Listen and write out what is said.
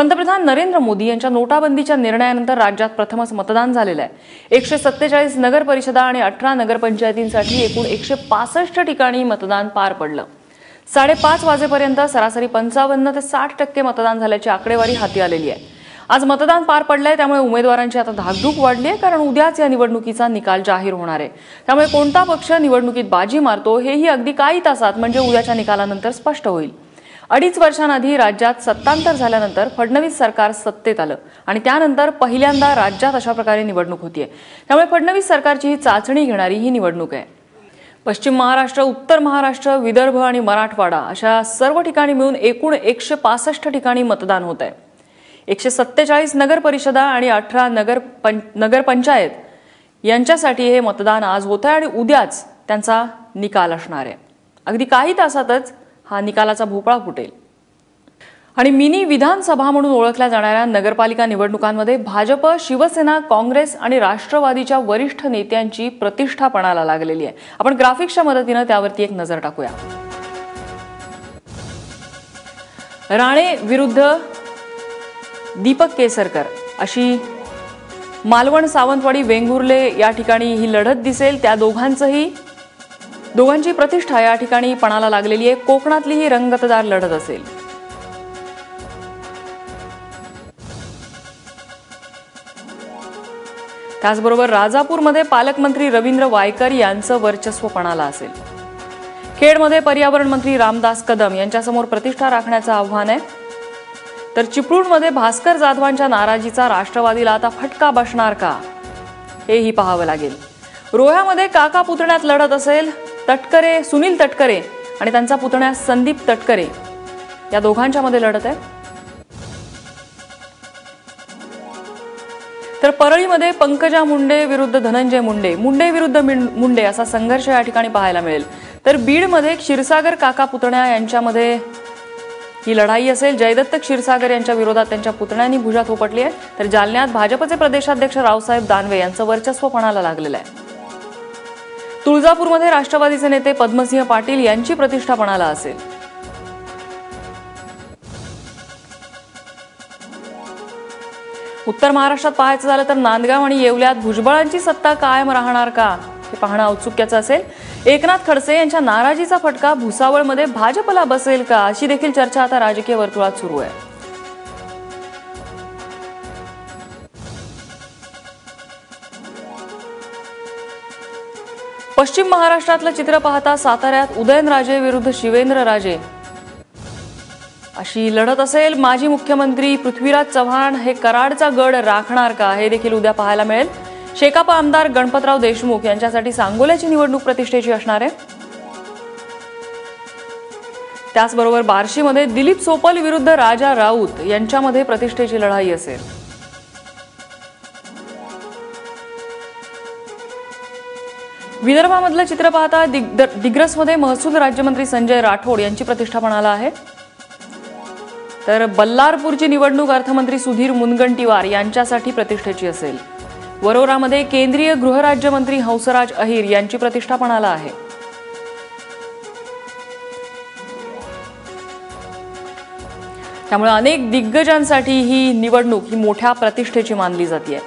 पंतप्रधान नरेंद्र मोदी यांच्या नोटाबंदीच्या निर्णयानंतर राज्यात प्रथमच मतदान झालेलं आहे। 147 नगर परिषदा आणि 18 नगरपंचायतींसाठी एकूण 165 ठिकाणी मतदान पार पडलं। 5:30 वाजेपर्यंत सरासरी 55 ते 60% मतदान झाल्याची आकडेवारी हाती आलेली आहे। आज मतदान पार पडलंय, त्यामुळे उमेदवारांची आता धाकधूक वाढली आहे, कारण उद्याच या निवडणुकीचा निकाल जाहीर होणार आहे। त्यामुळे कोणता पक्ष निवडणुकीत बाजी मारतो हेही अगदी काही तासात म्हणजे उद्याच्या निकालानंतर स्पष्ट होईल। 2.5 वर्षांआधी राज्यात सत्तांतर झाल्यानंतर फडणवीस सरकार सत्तेत आलं आणि त्यानंतर पहिल्यांदा राज्यात अशा प्रकारे निवडणूक होतीये। त्यामुळे फडणवीस सरकारची ही चाचणी घेणारी ही निवडणूक आहे। पश्चिम महाराष्ट्र, उत्तर महाराष्ट्र, विदर्भ आणि मराठवाडा अशा सर्व ठिकाणी मिळून एकूण 165 ठिकाणी मतदान होत आहे। 147 नगर परिषदा आणि 18 नगरपंचायत यांच्यासाठी हे मतदान आज होत आहे आणि उद्याच त्यांचा निकाल असणार आहे। अगदी काही तासातच हा निकालाचा भोपळा फुटेल। आणि मिनी विधानसभा म्हणून ओळखल्या जाणाऱ्या नगरपालिका निवडणुकांमध्ये भाजप, शिवसेना, काँग्रेस आणि राष्ट्रवादीच्या वरिष्ठ नेत्यांची प्रतिष्ठा पणाला लागलेली आहे। आपण ग्राफिक्सच्या मदतीने त्यावरती एक नजर टाकूया। राणे विरुद्ध दीपक केसरकर अशी मालवण, सावंतवाडी, वेंगुर्ले या ठिकाणी ही लढत दिसेल। त्या दोघांची प्रतिष्ठा या ठिकाणी पणाला लागलेली आहे। कोकणातली ही रंगतदार लढत असेल। त्याचबरोबर राजापूरमध्ये पालकमंत्री रवींद्र वायकर यांचं वर्चस्व पणाला असेल। खेडमध्ये पर्यावरण मंत्री रामदास कदम यांच्यासमोर प्रतिष्ठा राखण्याचं आव्हान आहे। तर चिपळूणमध्ये भास्कर जाधवांच्या नाराजीचा राष्ट्रवादीला आता फटका बसणार का हेही पाहावं लागेल। रोह्यामध्ये काका पुतण्यात लढत असेल। सुनील तटकरे आणि त्यांचा पुतण्या संदीप तटकरे या दोघांच्या मध्ये लढत आहे। तर परळीमध्ये पंकजा मुंडे विरुद्ध धनंजय मुंडे, मुंडे विरुद्ध मुंडे असा संघर्ष या ठिकाणी पाहायला मिळेल। तर बीडमध्ये क्षीरसागर काका पुतण्या यांच्यामध्ये ही लढाई असेल। जयदत्त क्षीरसागर यांच्या विरोधात त्यांच्या पुतण्यांनी भुजा थोपटली आहे। तर जालन्यात भाजपचे प्रदेशाध्यक्ष रावसाहेब दानवे यांचं वर्चस्व पणाला लागलेलं आहे। तुळजापूरमध्ये राष्ट्रवादीचे नेते पद्मसिंह पाटील यांची प्रतिष्ठा पणाला असेल। उत्तर महाराष्ट्रात पाहायचं झालं तर नांदगाव आणि येवल्यात भुजबळांची सत्ता कायम राहणार का हे पाहणं औत्सुक्याचं असेल। एकनाथ खडसे यांच्या नाराजीचा फटका भुसावळमध्ये भाजपला बसेल का अशी देखील चर्चा आता राजकीय वर्तुळात सुरू आहे। पश्चिम महाराष्ट्रातलं चित्र पाहता साताऱ्यात उदयनराजे विरुद्ध शिवेंद्रराजे अशी लढत असेल। माजी मुख्यमंत्री पृथ्वीराज चव्हाण हे कराडचा गड राखणार का हे देखील उद्या पाहायला मिळेल। शेकाप आमदार गणपतराव देशमुख यांच्यासाठी सांगोल्याची निवडणूक प्रतिष्ठेची असणार आहे। त्याचबरोबर बार्शीमध्ये दिलीप सोपल विरुद्ध राजा राऊत यांच्यामध्ये प्रतिष्ठेची लढाई असेल। विदर्भामधलं चित्र पाहता दिग्रसमध्ये महसूल राज्यमंत्री संजय राठोड यांची प्रतिष्ठा पणाला आहे। तर बल्लारपूरची निवडणूक अर्थमंत्री सुधीर मुनगंटीवार यांच्यासाठी प्रतिष्ठेची असेल। वरोरामध्ये केंद्रीय गृहराज्यमंत्री हंसराज अहिर यांची प्रतिष्ठा पणाला आहे। त्यामुळे अनेक दिग्गजांसाठी ही निवडणूक ही मोठ्या प्रतिष्ठेची मानली जाते।